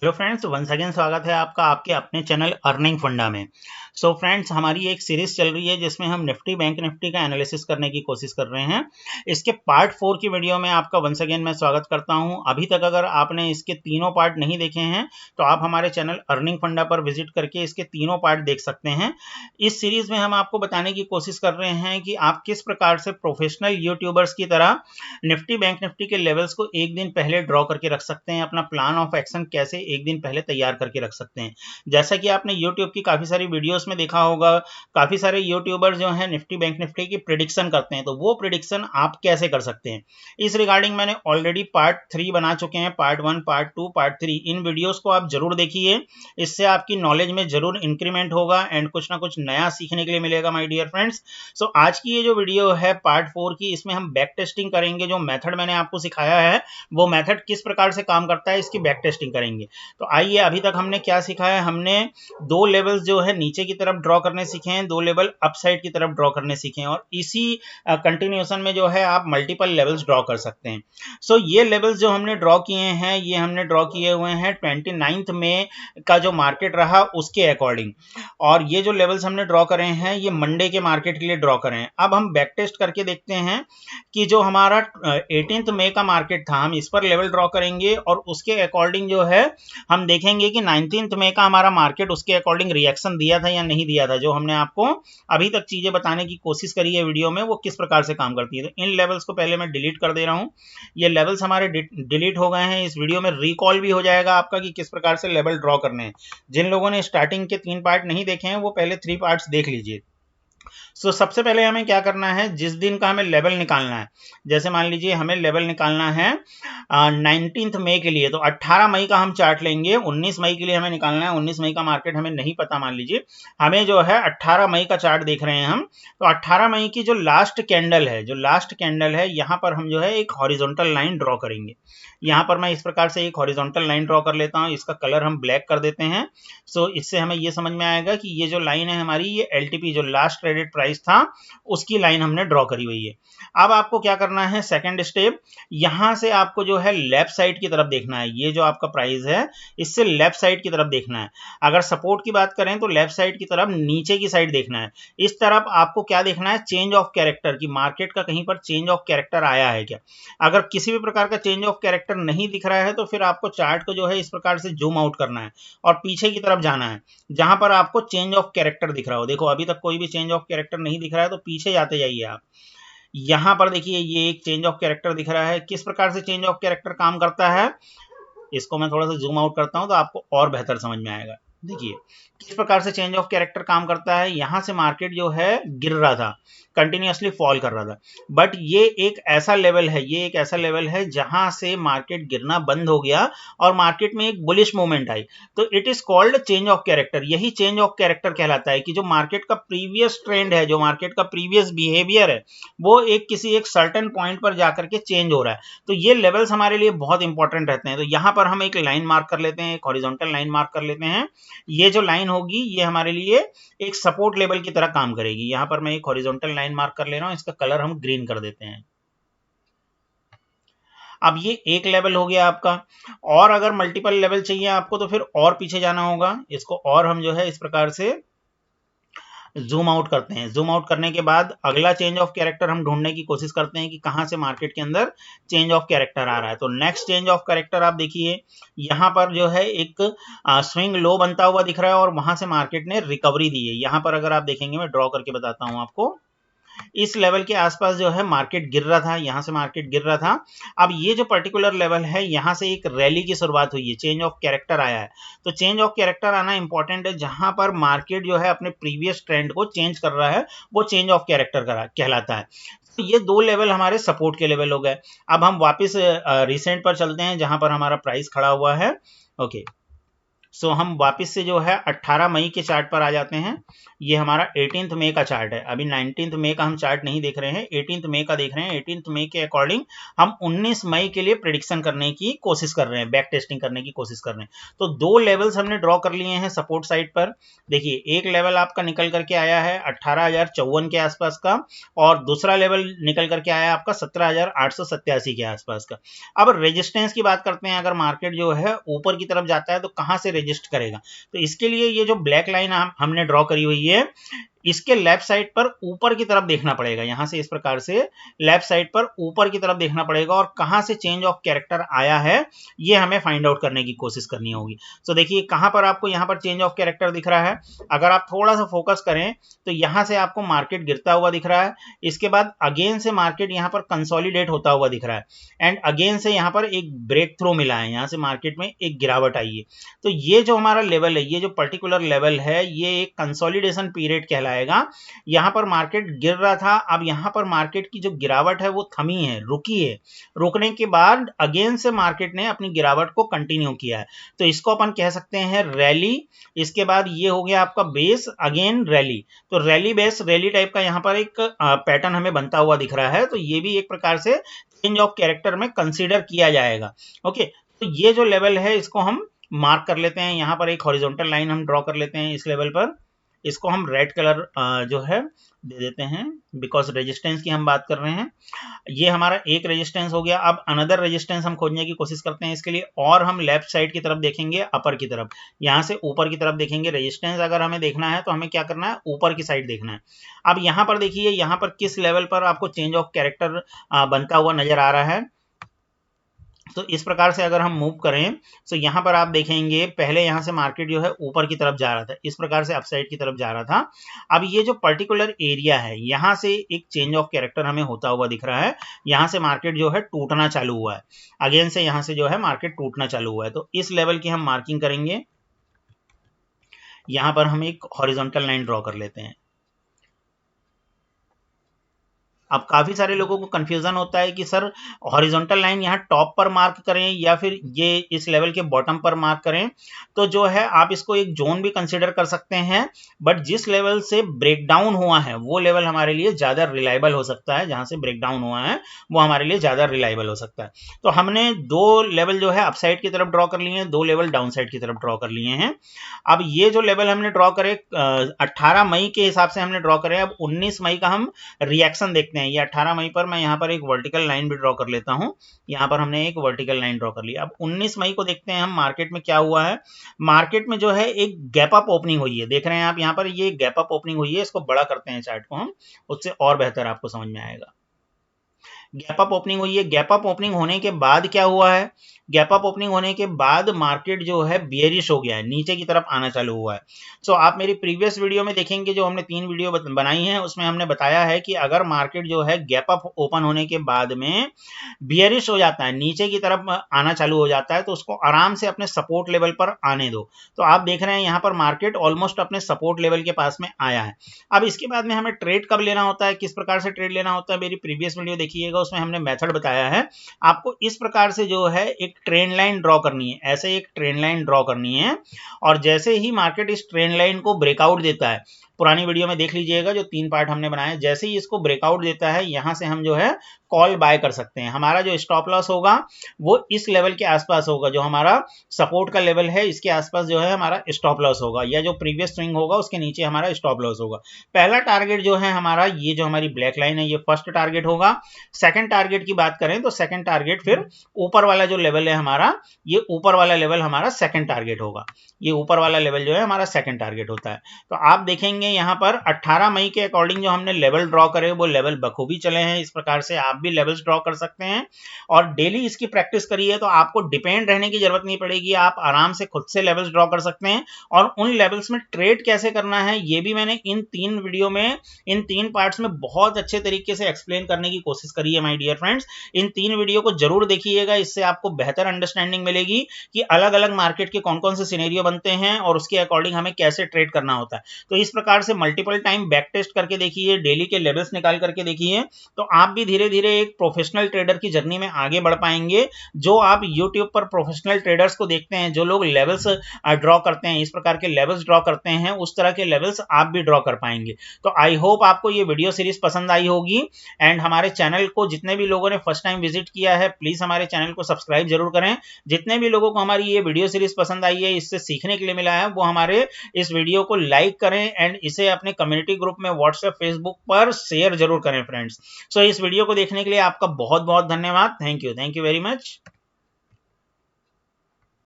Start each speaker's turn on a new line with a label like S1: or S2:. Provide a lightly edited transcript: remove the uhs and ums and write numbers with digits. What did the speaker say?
S1: Hello friends, once again स्वागत है आपका आपके अपने चैनल अर्निंग फंडा में। सो फ्रेंड्स, हमारी एक सीरीज चल रही है जिसमें हम निफ्टी बैंक निफ्टी का एनालिसिस करने की कोशिश कर रहे हैं। इसके पार्ट 4 की वीडियो में आपका वंस अगेन मैं स्वागत करता हूं। अभी तक अगर आपने इसके तीनों पार्ट नहीं देखे हैं तो आप हमारे चैनल अर्निंग फंडा पर विजिट करके इसके तीनों पार्ट देख सकते हैं। इस सीरीज में हम आपको बताने की कोशिश कर रहे हैं कि आप किस प्रकार से प्रोफेशनल यूट्यूबर्स की तरह निफ्टी बैंक निफ्टी के लेवल्स को एक दिन पहले ड्रॉ करके रख सकते हैं। अपना प्लान ऑफ एक्शन कैसे एक दिन पहले तैयार करके रख सकते हैं। जैसा कि आपने यूट्यूब की काफी सारी वीडियोस में देखा होगा, काफी सारे यूट्यूबर जो हैं निफ्टी बैंक निफ्टी की प्रिडिक्शन करते हैं, तो वो प्रिडिक्शन आप कैसे कर सकते हैं इस रिगार्डिंग मैंने ऑलरेडी पार्ट 3 बना चुके हैं। पार्ट 1, पार्ट 2, पार्ट 3, इन वीडियोस को आप जरूर देखिए। इससे आपकी नॉलेज में जरूर इंक्रीमेंट होगा एंड कुछ ना कुछ नया सीखने के लिए मिलेगा माय डियर फ्रेंड्स। सो आज की ये जो वीडियो है पार्ट 4 की, इसमें हम बैक टेस्टिंग करेंगे। जो मेथड मैंने आपको सिखाया है वो मेथड किस प्रकार से काम करता है इसकी बैक टेस्टिंग करेंगे। तो आइए, अभी तक हमने क्या सीखा है। हमने 2 लेवल्स जो है नीचे की तरफ ड्रॉ करने सीखे हैं, 2 लेवल अप साइड की तरफ ड्रॉ करने सीखे हैं, और इसी कंटिन्यूएशन में जो है आप मल्टीपल लेवल्स ड्रॉ कर सकते हैं। सो ये लेवल्स जो हमने ड्रॉ किए हैं, ये हमने ड्रॉ किए हुए हैं 29 मई का जो मार्केट रहा उसके अकॉर्डिंग, और ये जो लेवल्स हमने ड्रॉ करे हैं ये मंडे के मार्केट के लिए ड्रॉ करे हैं। अब हम बैक टेस्ट करके देखते हैं कि जो हमारा 18 मई का मार्केट था, हम इस पर लेवल ड्रॉ करेंगे और उसके अकॉर्डिंग जो है हम देखेंगे कि 19 मई का हमारा मार्केट उसके अकॉर्डिंग रिएक्शन दिया था या नहीं दिया था। जो हमने आपको अभी तक चीजें बताने की कोशिश करी है वीडियो में, वो किस प्रकार से काम करती है। तो इन लेवल्स को पहले मैं डिलीट कर दे रहा हूं। ये लेवल्स हमारे डिलीट हो गए हैं। इस वीडियो में रिकॉल भी हो जाएगा आपका कि किस प्रकार से लेवल ड्रॉ करने हैं। जिन लोगों ने स्टार्टिंग के 3 पार्ट नहीं देखे हैं वो पहले 3 पार्ट्स देख लीजिए। सबसे पहले हमें क्या करना है, जिस दिन का हमें लेवल निकालना है, जैसे मान लीजिए हमें लेवल निकालना है 19 मई के लिए, तो 18 मई का हम चार्ट लेंगे। 19 मई के लिए हमें निकालना है, 19 मई का मार्केट हमें नहीं पता, मान लीजिए हमें जो है 18 मई का चार्ट देख रहे हैं हम। तो 18 मई की जो लास्ट कैंडल है, यहाँ पर हम जो है एक हॉरिजॉन्टल लाइन ड्रॉ करेंगे। यहाँ पर मैं इस प्रकार से एक हॉरिजॉन्टल लाइन ड्रॉ कर लेता हूँ। इसका कलर हम ब्लैक कर देते हैं। इससे हमें ये समझ में आएगा कि ये जो लाइन है हमारी, ये एलटीपी जो लास्ट ट्रेडेड प्राइस था उसकी लाइन हमने ड्रॉ करी हुई है। अब आपको क्या करना है, सेकंड स्टेप, यहां से आपको जो है लेफ्ट साइड की तरफ देखना है। ये जो आपका प्राइस है इससे लेफ्ट साइड की तरफ देखना है। अगर सपोर्ट की बात करें तो लेफ्ट साइड की तरफ नीचे की साइड देखना है। इस तरफ आपको क्या देखना है, चेंज ऑफ कैरेक्टर की, मार्केट का कहीं पर चेंज ऑफ कैरेक्टर आया है क्या। अगर किसी भी प्रकार का चेंज ऑफ कैरेक्टर नहीं दिख रहा है तो फिर आपको चार्ट को जो है इस प्रकार से जूम आउट करना है और पीछे की तरफ जाना है जहां पर आपको चेंज ऑफ कैरेक्टर दिख रहा हो। देखो अभी तक कोई भी चेंज ऑफ कैरेक्टर नहीं दिख रहा है, तो पीछे जाते जाइए आप। यहां पर देखिए ये एक चेंज ऑफ कैरेक्टर दिख रहा है। किस प्रकार से चेंज ऑफ कैरेक्टर काम करता है, इसको मैं थोड़ा सा जूम आउट करता हूं तो आपको और बेहतर समझ में आएगा। देखिए किस प्रकार से चेंज ऑफ कैरेक्टर काम करता है। यहां से मार्केट जो है गिर रहा था, कंटिन्यूअसली फॉल कर रहा था, बट ये एक ऐसा लेवल है जहां से मार्केट गिरना बंद हो गया और मार्केट में एक बुलिश मूवमेंट आई। तो it is called change of character. यही चेंज ऑफ कैरेक्टर कहलाता है कि जो मार्केट का प्रीवियस ट्रेंड है, जो मार्केट का प्रीवियस बिहेवियर है, वो किसी एक सर्टेन पॉइंट पर जाकर के चेंज हो रहा है। तो ये लेवल्स हमारे लिए बहुत इंपॉर्टेंट रहते हैं। तो यहां पर हम एक लाइन मार्क कर लेते हैं, एक हॉरिजॉन्टल लाइन मार्क कर लेते हैं। ये जो लाइन होगी ये हमारे लिए एक सपोर्ट लेवल की तरह काम करेगी। यहां पर मैं एक हॉरिजॉन्टल लाइन मार्क कर ले रहा हूं, इसका कलर हम ग्रीन कर देते हैं। अब ये एक लेवल हो गया आपका, और अगर मल्टीपल लेवल चाहिए आपको तो फिर और पीछे जाना होगा। इसको और हम जो है इस प्रकार से जूम आउट करते हैं। जूम आउट करने के बाद अगला चेंज ऑफ कैरेक्टर हम ढूंढने की कोशिश करते हैं कि कहां से मार्केट के अंदर चेंज ऑफ कैरेक्टर आ रहा है। तो नेक्स्ट चेंज ऑफ कैरेक्टर आप देखिए, यहां पर जो है एक स्विंग लो बनता हुआ दिख रहा है और वहां से मार्केट ने रिकवरी दी है। यहां पर अगर आप देखेंगे, मैं ड्रॉ करके बताता हूं आपको, इस लेवल के आसपास जो है मार्केट गिर रहा था, यहां से मार्केट गिर रहा था। अब ये जो पर्टिकुलर लेवल है, यहां से एक रैली की शुरुआत हुई है, चेंज ऑफ कैरेक्टर आया है। तो चेंज ऑफ कैरेक्टर आना इंपॉर्टेंट है। जहां पर मार्केट जो है अपने प्रीवियस ट्रेंड को चेंज कर रहा है वो चेंज ऑफ कैरेक्टर कहलाता है। तो ये 2 लेवल हमारे सपोर्ट के लेवल हो गए। अब हम वापस रिसेंट पर चलते हैं जहां पर हमारा प्राइस खड़ा हुआ है। ओके, सो हम वापस से जो है 18 मई के चार्ट पर आ जाते हैं। ये हमारा 18 मई का चार्ट है, अभी 19 मई का हम चार्ट नहीं देख रहे हैं, 18 मई का देख रहे हैं। 18 मई के अकॉर्डिंग हम 19 मई के लिए प्रिडिक्शन करने की कोशिश कर रहे हैं, बैक टेस्टिंग करने की कोशिश कर रहे हैं। तो दो लेवल्स हमने ड्रॉ कर लिए हैं सपोर्ट साइड पर। देखिए एक लेवल आपका निकल करके आया है 18,054 के आसपास का, और दूसरा लेवल निकल करके आया आपका 17,887 के आसपास का। अब रेजिस्टेंस की बात करते हैं, अगर मार्केट जो है ऊपर की तरफ जाता है तो कहां से रेजिस्ट करेगा। तो इसके लिए ये जो ब्लैक लाइन हमने ड्रॉ करी हुई है, इसके लेफ्ट साइड पर ऊपर की तरफ देखना पड़ेगा। यहां से इस प्रकार से लेफ्ट साइड पर ऊपर की तरफ देखना पड़ेगा, और कहां से चेंज ऑफ कैरेक्टर आया है ये हमें फाइंड आउट करने की कोशिश करनी होगी। तो देखिए कहां पर आपको यहां पर चेंज ऑफ कैरेक्टर दिख रहा है, अगर आप थोड़ा सा फोकस करें तो यहां से आपको मार्केट गिरता हुआ दिख रहा है। इसके बाद अगेन से मार्केट यहां पर कंसोलिडेट होता हुआ दिख रहा है, एंड अगेन से यहां पर एक ब्रेक थ्रू मिला है, यहां से मार्केट में एक गिरावट आई है। तो ये जो हमारा लेवल है, ये जो पर्टिकुलर लेवल है, ये एक कंसोलिडेशन पीरियड कहलाएगा। यहां पर मार्केट गिर रहा था, अब यहां पर मार्केट की जो गिरावट है वो थमी है, रुकी है। रुकने के बाद अगेन से मार्केट ने अपनी गिरावट को कंटिन्यू किया है, तो इसको अपन कह सकते हैं रैली। इसके बाद ये हो गया आपका बेस, अगेन रैली। तो रैली बेस रैली टाइप का यहां पर एक पैटर्न हमें बनता हुआ दिख रहा है, तो ये भी एक प्रकार से चेंज ऑफ कैरेक्टर में कंसीडर किया जाएगा। ओके, तो ये जो लेवल है इसको हम मार्क कर लेते हैं। यहां पर एक हॉरिजॉन्टल लाइन हम ड्रॉ कर लेते हैं इस लेवल पर, इसको हम रेड कलर जो है दे देते हैं, बिकॉज रेजिस्टेंस की हम बात कर रहे हैं। ये हमारा एक रेजिस्टेंस हो गया। अब अनदर रेजिस्टेंस हम खोजने की कोशिश करते हैं इसके लिए, और हम लेफ्ट साइड की तरफ देखेंगे, अपर की तरफ, यहां से ऊपर की तरफ देखेंगे। रेजिस्टेंस अगर हमें देखना है तो हमें क्या करना है, ऊपर की साइड देखना है। अब यहां पर देखिए, यहां पर किस लेवल पर आपको चेंज ऑफ कैरेक्टर बनता हुआ नजर आ रहा है। तो इस प्रकार से अगर हम मूव करें तो यहां पर आप देखेंगे, पहले यहां से मार्केट जो है ऊपर की तरफ जा रहा था, इस प्रकार से अपसाइड की तरफ जा रहा था। अब ये जो पर्टिकुलर एरिया है, यहां से एक चेंज ऑफ कैरेक्टर हमें होता हुआ दिख रहा है। यहां से मार्केट जो है टूटना चालू हुआ है, अगेन से यहां से जो है मार्केट टूटना चालू हुआ है। तो इस लेवल की हम मार्किंग करेंगे। यहां पर हम एक हॉरिजॉन्टल लाइन ड्रॉ कर लेते हैं। अब काफी सारे लोगों को कंफ्यूजन होता है कि सर हॉरिजॉन्टल लाइन यहाँ टॉप पर मार्क करें या फिर ये इस लेवल के बॉटम पर मार्क करें। तो जो है आप इसको एक जोन भी कंसीडर कर सकते हैं, बट जिस लेवल से ब्रेकडाउन हुआ है वो लेवल हमारे लिए ज्यादा रिलायबल हो सकता है। जहां से ब्रेकडाउन हुआ है वो हमारे लिए ज्यादा रिलायबल हो सकता है। तो हमने दो लेवल जो है अपसाइड की तरफ ड्रॉ कर लिए हैं, दो लेवल डाउन साइड की तरफ ड्रॉ कर लिए हैं। अब ये जो लेवल हमने ड्रॉ करे 18 मई के हिसाब से हमने ड्रॉ करे। अब 19 मई का हम रिएक्शन देखते हैं। ये 18 मई पर मैं यहाँ पर एक वर्टिकल लाइन भी ड्रॉ कर लेता हूं। यहाँ पर हमने एक वर्टिकल लाइन ड्रॉ कर ली। अब 19 मई को देखते हैं हम मार्केट में क्या हुआ है। मार्केट में जो है एक गैप अप ओपनिंग हुई है, देख रहे हैं आप यहाँ पर, ये गैप अप ओपनिंग हुई है। इसको बड़ा करते हैं चार्ट को हम, उससे और बेहतर आपको समझ में आएगा। गैप अप ओपनिंग हुई है। गैप अप ओपनिंग होने के बाद क्या हुआ है, गैप अप ओपनिंग होने के बाद मार्केट जो है बियरिश हो गया है, नीचे की तरफ आना चालू हुआ है। सो आप मेरी प्रीवियस वीडियो में देखेंगे, जो हमने 3 वीडियो बनाई है उसमें हमने बताया है कि अगर मार्केट जो है गैप अप ओपन होने के बाद में बियरिश हो जाता है, नीचे की तरफ आना चालू हो जाता है, तो उसको आराम से अपने सपोर्ट लेवल पर आने दो। तो आप देख रहे हैं यहाँ पर मार्केट ऑलमोस्ट अपने सपोर्ट लेवल के पास में आया है। अब इसके बाद में हमें ट्रेड कब लेना होता है, किस प्रकार से ट्रेड लेना होता है, मेरी प्रीवियस वीडियो देखिएगा, उसमें हमने मेथड बताया है। आपको इस प्रकार से जो है एक ट्रेंड लाइन ड्रॉ करनी है, ऐसे एक ट्रेंड लाइन ड्रॉ करनी है। और जैसे ही मार्केट इस ट्रेंड लाइन को ब्रेकआउट देता है, पुरानी वीडियो में देख लीजिएगा जो 3 पार्ट हमने बनाए, जैसे ही इसको ब्रेकआउट देता है यहां से हम जो है कॉल बाय कर सकते हैं। हमारा जो स्टॉप लॉस होगा वो इस लेवल के आसपास होगा, जो हमारा सपोर्ट का लेवल है इसके आसपास जो है हमारा स्टॉप लॉस होगा, या जो प्रीवियस स्विंग होगा उसके नीचे हमारा स्टॉप लॉस होगा। पहला टारगेट जो है हमारा, ये जो हमारी ब्लैक लाइन है, ये फर्स्ट टारगेट होगा। सेकंड टारगेट की बात करें तो सेकंड टारगेट फिर ऊपर वाला जो लेवल है हमारा, ये ऊपर वाला लेवल हमारा सेकंड टारगेट होगा। ये ऊपर वाला लेवल जो है हमारा सेकंड टारगेट होता है। तो आप देखेंगे यहाँ पर 18 मई के अकॉर्डिंग जो हमने लेवल ड्रॉ करे वो लेवल बखूबी चले हैं। इस प्रकार से आप भी लेवल्स ड्रॉ कर सकते हैं और डेली इसकी प्रैक्टिस करिए, तो आपको डिपेंड रहने की जरूरत नहीं पड़ेगी। आप आराम से खुद से लेवल्स ड्रॉ कर सकते हैं। और उन लेवल्स में ट्रेड कैसे करना है ये भी मैंने इन 3 वीडियो में, इन 3 पार्ट्स में बहुत अच्छे तरीके से एक्सप्लेन करने की कोशिश करी है माय डियर फ्रेंड्स। इन 3 वीडियो को जरूर देखिएगा, इससे आपको बेहतर अंडरस्टैंडिंग मिलेगी कि अलग अलग मार्केट के कौन कौन से सिनेरियो बनते हैं और उसके अकॉर्डिंग हमें कैसे ट्रेड करना होता है। तो इस प्रकार प्रकार से मल्टीपल टाइम बैक टेस्ट करके देखिए, डेली के लेवल्स निकाल करके देखिए, तो आप भी धीरे धीरे एक प्रोफेशनल ट्रेडर की जर्नी में आगे बढ़ पाएंगे। जो आप यूट्यूब पर प्रोफेशनल ट्रेडर्स को देखते हैं, जो लोग लेवल्स ड्रॉ करते हैं, इस प्रकार के लेवल्स ड्रॉ करते हैं, उस तरह के लेवल्स आप भी ड्रॉ कर पाएंगे। तो आई होप आपको ये वीडियो सीरीज पसंद आई होगी। एंड हमारे चैनल को जितने भी लोगों ने फर्स्ट टाइम विजिट किया है, प्लीज हमारे चैनल को सब्सक्राइब जरूर करें। जितने भी लोगों को हमारी ये वीडियो सीरीज पसंद आई है, इससे सीखने के लिए मिला है, वो हमारे इस वीडियो को लाइक करें एंड इसे अपने कम्युनिटी ग्रुप में व्हाट्सएप, फेसबुक पर शेयर जरूर करें फ्रेंड्स। सो इस वीडियो को देखने के लिए आपका बहुत बहुत धन्यवाद। Thank you very much.